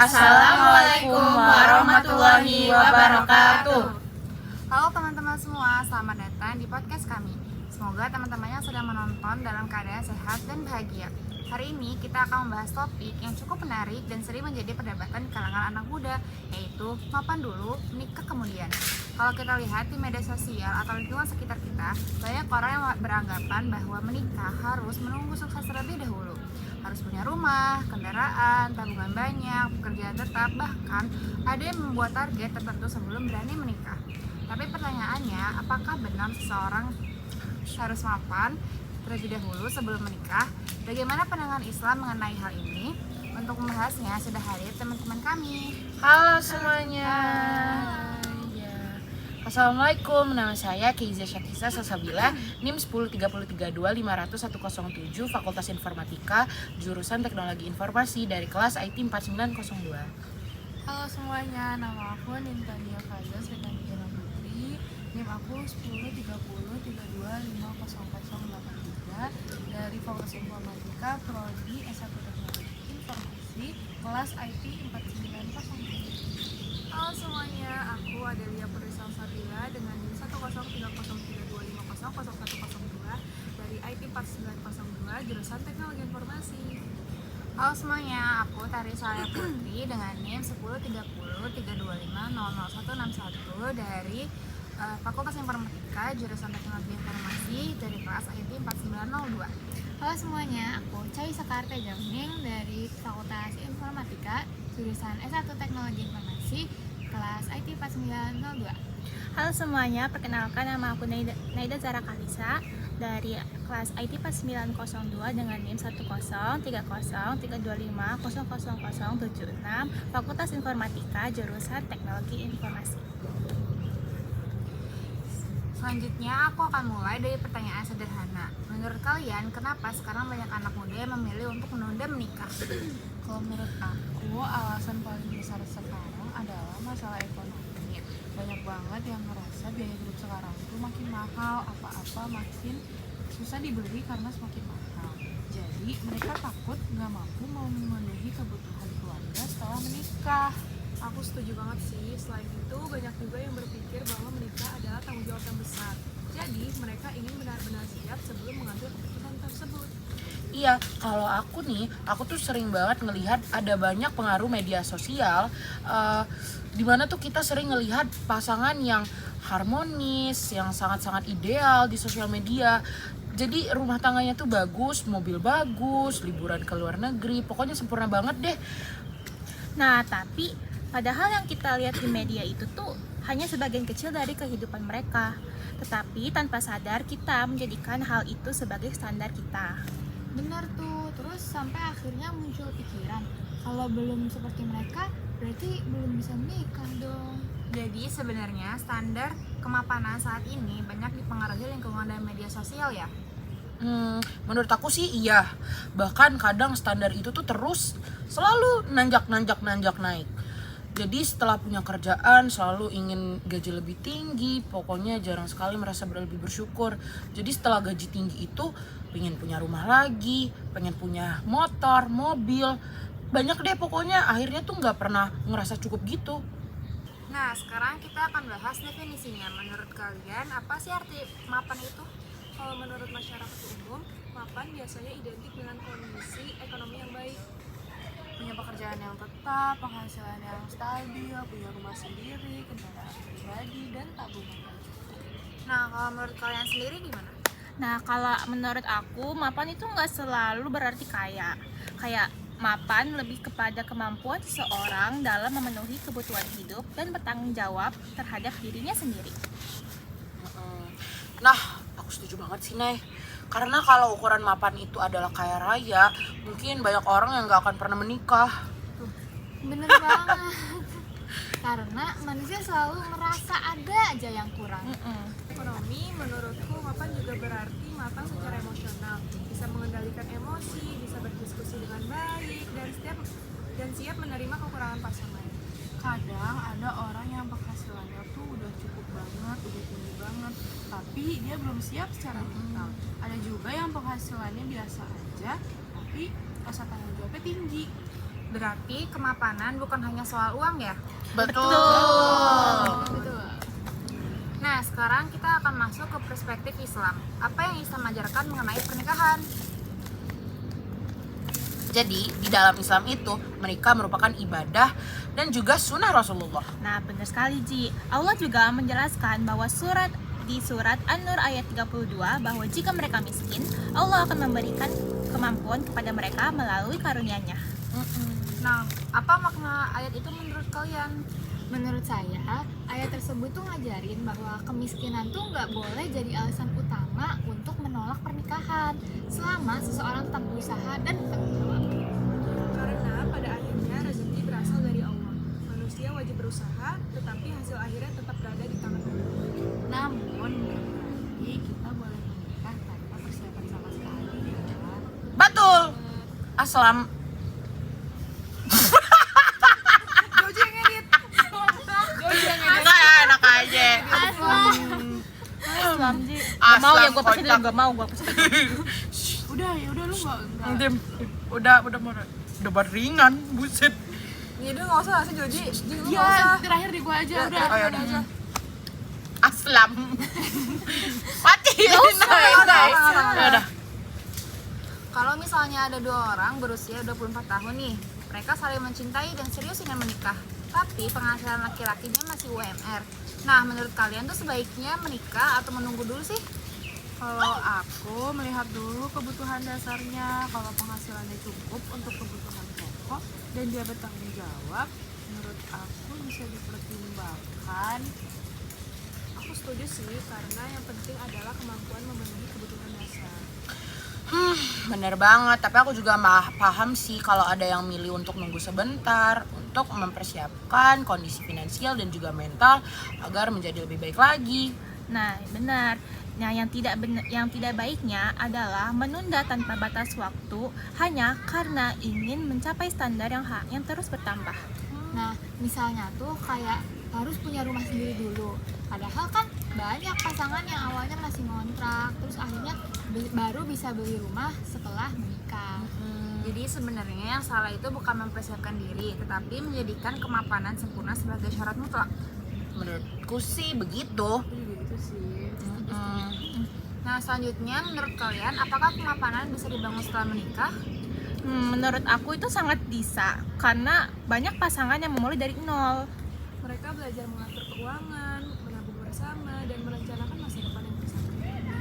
Assalamualaikum warahmatullahi wabarakatuh. Halo teman-teman semua, selamat datang di podcast kami. Semoga teman-teman yang sedang menonton dalam keadaan sehat dan bahagia. Hari ini kita akan membahas topik yang cukup menarik dan sering menjadi perdebatan di kalangan anak muda, yaitu mapan dulu, nikah kemudian. Kalau kita lihat di media sosial atau lingkungan sekitar kita, banyak orang yang beranggapan bahwa menikah harus menunggu sukses terlebih dahulu. Harus punya rumah, kendaraan, tabungan banyak, pekerjaan tetap, bahkan ada yang membuat target tertentu sebelum berani menikah. Tapi pertanyaannya, apakah benar seseorang harus mapan terlebih dahulu sebelum menikah? Bagaimana pandangan Islam mengenai hal ini? Untuk membahasnya sudah hadir teman-teman kami. Halo semuanya. Assalamualaikum, nama saya Keiza Syakisa Salsabila, NIM 10332500107, Fakultas Informatika, jurusan Teknologi Informasi dari kelas IT 4902. Halo semuanya, nama aku Nintania Faza Srikanjana Putri, NIM aku 10333250083 dari Fakultas Informatika, Prodi S1 Teknologi Informasi, kelas IT 4903. Halo semuanya, aku Adelia Putri Salsabila dengan NIM 1033325000102 dari IT 4902, jurusan Teknologi Informasi. Halo semuanya, aku Tari Salya Putri dengan NIM 1033325000161 dari Fakultas Informatika, jurusan Teknologi Informasi dari kelas IT 4902. Halo semuanya, aku Chai Sakarta Jamning dari Fakultas Informatika, jurusan S1 Teknologi Informasi, kelas IT 4902. Halo semuanya, perkenalkan nama aku Naida Zara Kalisa dari kelas IT 4902 dengan NIM 1030325000076, Fakultas Informatika, jurusan Teknologi Informasi. Selanjutnya aku akan mulai dari pertanyaan sederhana. Menurut kalian, kenapa sekarang banyak anak muda yang memilih untuk menunda menikah? Kalau menurut aku, alasan paling besar sekarang adalah masalah ekonomi. Banyak banget yang ngerasa biaya hidup sekarang itu makin mahal, apa-apa makin susah dibeli karena semakin mahal. Jadi mereka takut nggak mampu memenuhi kebutuhan keluarga setelah menikah. Aku setuju banget sih. Selain itu, banyak juga yang berpikir bahwa menikah adalah tanggung jawab yang besar. Jadi, mereka ingin benar-benar siap sebelum mengambil keputusan tersebut. Iya, kalau aku tuh sering banget ngelihat ada banyak pengaruh media sosial, dimana tuh kita sering ngelihat pasangan yang harmonis, yang sangat-sangat ideal di sosial media. Jadi rumah tangganya tuh bagus, mobil bagus, liburan ke luar negeri, pokoknya sempurna banget deh. Nah, tapi padahal yang kita lihat di media itu tuh hanya sebagian kecil dari kehidupan mereka. Tetapi tanpa sadar kita menjadikan hal itu sebagai standar kita. Benar tuh, terus sampai akhirnya muncul pikiran, kalau belum seperti mereka, berarti belum bisa menikah dong. Jadi, sebenarnya standar kemapanan saat ini banyak dipengaruhi lingkungan dan media sosial ya? Menurut aku sih iya. Bahkan kadang standar itu tuh terus selalu nanjak naik. Jadi setelah punya kerjaan selalu ingin gaji lebih tinggi, pokoknya jarang sekali merasa lebih bersyukur. Jadi setelah gaji tinggi itu pengen punya rumah lagi, pengen punya motor, mobil, banyak deh pokoknya. Akhirnya tuh nggak pernah ngerasa cukup gitu. Nah, sekarang kita akan bahas definisinya. Menurut kalian, apa sih arti mapan itu? Kalau menurut masyarakat umum, mapan biasanya identik dengan kondisi ekonomi yang baik. Punya pekerjaan yang tetap, penghasilan yang stabil, punya rumah sendiri, kendaraan pribadi, dan tabungan yang cukup. Nah, kalau menurut kalian sendiri gimana? Nah, kalau menurut aku, mapan itu nggak selalu berarti kaya. Kayak mapan lebih kepada kemampuan seseorang dalam memenuhi kebutuhan hidup dan bertanggung jawab terhadap dirinya sendiri. Nah, aku setuju banget sih, Nay. Karena kalau ukuran mapan itu adalah kaya raya, mungkin banyak orang yang gak akan pernah menikah. Bener banget. Karena manusia selalu merasa ada aja yang kurang. Ekonomi menurutku mapan juga berarti matang secara emosional, bisa mengendalikan emosi, bisa berdiskusi dengan baik, dan siap menerima kekurangan pasangan. Kadang ada orang yang penghasilannya tuh udah cukup banget, udah tinggi banget, tapi dia belum siap secara mental. Ada juga yang penghasilannya biasa aja, tapi rasa tanggung jawabnya tinggi. Berarti kemapanan bukan hanya soal uang ya? Betul. Nah, sekarang kita akan masuk ke perspektif Islam. Apa yang Islam ajarkan mengenai pernikahan? Jadi di dalam Islam itu menikah merupakan ibadah dan juga sunnah Rasulullah. Nah, benar sekali Ji. Allah juga menjelaskan bahwa di surat An-Nur ayat 32 bahwa jika mereka miskin, Allah akan memberikan kemampuan kepada mereka melalui karunia-Nya. Nah, apa makna ayat itu menurut kalian? Menurut saya, ayat tersebut tuh ngajarin bahwa kemiskinan tuh nggak boleh jadi alasan utama untuk menolak pernikahan selama seseorang tetap berusaha dan bertanggung jawab. Karena pada akhirnya rezeki berasal dari Allah. Manusia wajib berusaha, tetapi hasil akhirnya tetap berada di tangan Allah. Namun bukan berarti kita boleh menikah tanpa persiapan sama sekali ya. Betul. Aslam. Enggak ya, enak aja. Islam Ji. Gak mau ya, gue pasti kocak. gak mau gue pasti. Udah lu nggak. Dim, udah beringan, buset. Ya udah nggak usah sih Joji. Ji, lu nggak Ya, usah. terakhir di gua aja udah. Oh, ya udah. Aslam. Mati. Ya udah. Kalau misalnya ada dua orang berusia 24 tahun nih, mereka saling mencintai dan serius ingin menikah, tapi penghasilan laki-lakinya masih UMR. Nah, menurut kalian tuh sebaiknya menikah atau menunggu dulu sih? Kalau aku melihat dulu kebutuhan dasarnya, kalau penghasilannya cukup untuk kebutuhan pokok dan dia bertanggung jawab, menurut aku bisa dipertimbangkan. Aku setuju sih, karena yang penting adalah kemampuan memenuhi kebutuhan dasar. Bener banget, tapi aku juga paham sih kalau ada yang milih untuk nunggu sebentar untuk mempersiapkan kondisi finansial dan juga mental agar menjadi lebih baik lagi. Nah, benar. Nah, yang tidak baiknya adalah menunda tanpa batas waktu hanya karena ingin mencapai standar yang terus bertambah. Nah, misalnya tuh kayak harus punya rumah sendiri dulu. Padahal kan banyak pasangan yang awalnya masih ngontrak, terus akhirnya baru bisa beli rumah setelah menikah. Jadi sebenarnya yang salah itu bukan mempersiapkan diri, tetapi menjadikan kemapanan sempurna sebagai syarat mutlak. Menurutku sih begitu. Aku juga gitu sih. Nah, selanjutnya menurut kalian apakah kemapanan bisa dibangun setelah menikah? Menurut aku itu sangat bisa, karena banyak pasangan yang memulai dari nol. Mereka belajar mengatur keuangan, menabung bersama, dan merencanakan masa depan yang bersama.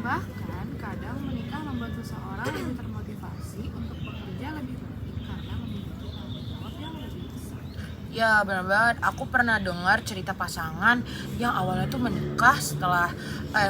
Bahkan kadang menikah membuat seseorang lebih termotivasi untuk bekerja lebih baik karena memiliki tanggung jawab yang lebih besar. Ya benar banget, aku pernah dengar cerita pasangan yang awalnya tuh menikah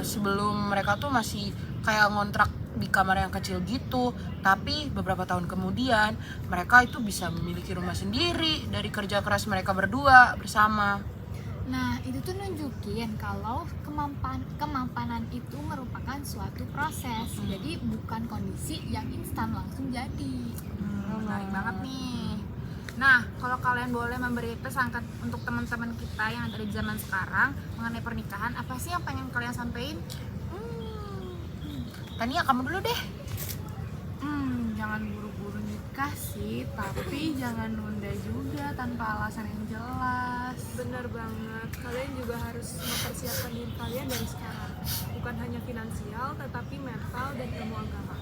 sebelum mereka tuh masih kayak ngontrak di kamar yang kecil gitu. Tapi beberapa tahun kemudian mereka itu bisa memiliki rumah sendiri dari kerja keras mereka berdua bersama. Nah, itu tuh nunjukin kalau kemapanan itu merupakan suatu proses. Jadi bukan kondisi yang instan langsung jadi. Menarik banget nih. Nah, kalau kalian boleh memberi pesan untuk teman-teman kita yang ada di zaman sekarang mengenai pernikahan, apa sih yang pengen kalian sampaikan? Tania, kamu dulu deh. Jangan buru-buru nikah sih, tapi jangan nunda juga tanpa alasan yang jelas. Bener banget, kalian juga harus mempersiapkan diri kalian dari sekarang. Bukan hanya finansial, tetapi mental dan ilmu agama.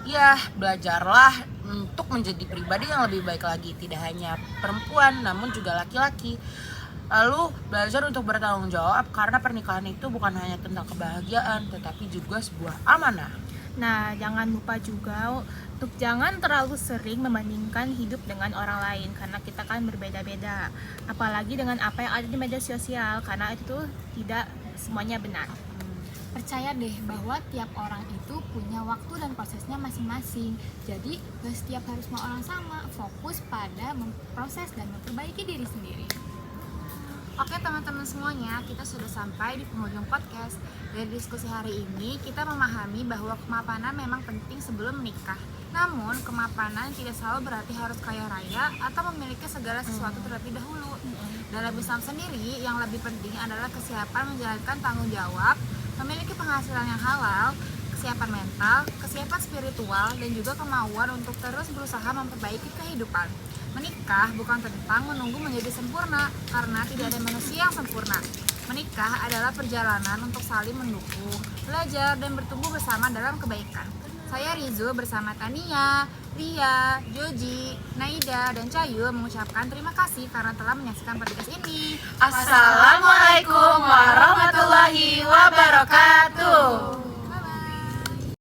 Ya, belajarlah untuk menjadi pribadi yang lebih baik lagi. Tidak hanya perempuan, namun juga laki-laki. Lalu belajar untuk bertanggung jawab, karena pernikahan itu bukan hanya tentang kebahagiaan, tetapi juga sebuah amanah. Nah, jangan lupa juga untuk jangan terlalu sering membandingkan hidup dengan orang lain, karena kita kan berbeda-beda. Apalagi dengan apa yang ada di media sosial, karena itu tidak semuanya benar. Percaya deh bahwa tiap orang itu punya waktu dan prosesnya masing-masing. Jadi gak setiap harus mau orang sama, fokus pada memproses dan memperbaiki diri sendiri. Oke teman-teman semuanya, kita sudah sampai di penghujung podcast. Dari diskusi hari ini, kita memahami bahwa kemapanan memang penting sebelum menikah. Namun, kemapanan tidak selalu berarti harus kaya raya atau memiliki segala sesuatu terlebih dahulu. Dalam Islam sendiri, yang lebih penting adalah kesiapan menjalankan tanggung jawab, memiliki penghasilan yang halal, kesiapan mental, kesiapan spiritual, dan juga kemauan untuk terus berusaha memperbaiki kehidupan. Menikah bukan tentang menunggu menjadi sempurna, karena tidak ada manusia yang sempurna. Menikah adalah perjalanan untuk saling mendukung, belajar, dan bertumbuh bersama dalam kebaikan. Saya Rizu bersama Tania, Ria, Joji, Naida, dan Cayu mengucapkan terima kasih karena telah menyaksikan podcast ini. Assalamualaikum warahmatullahi wabarakatuh.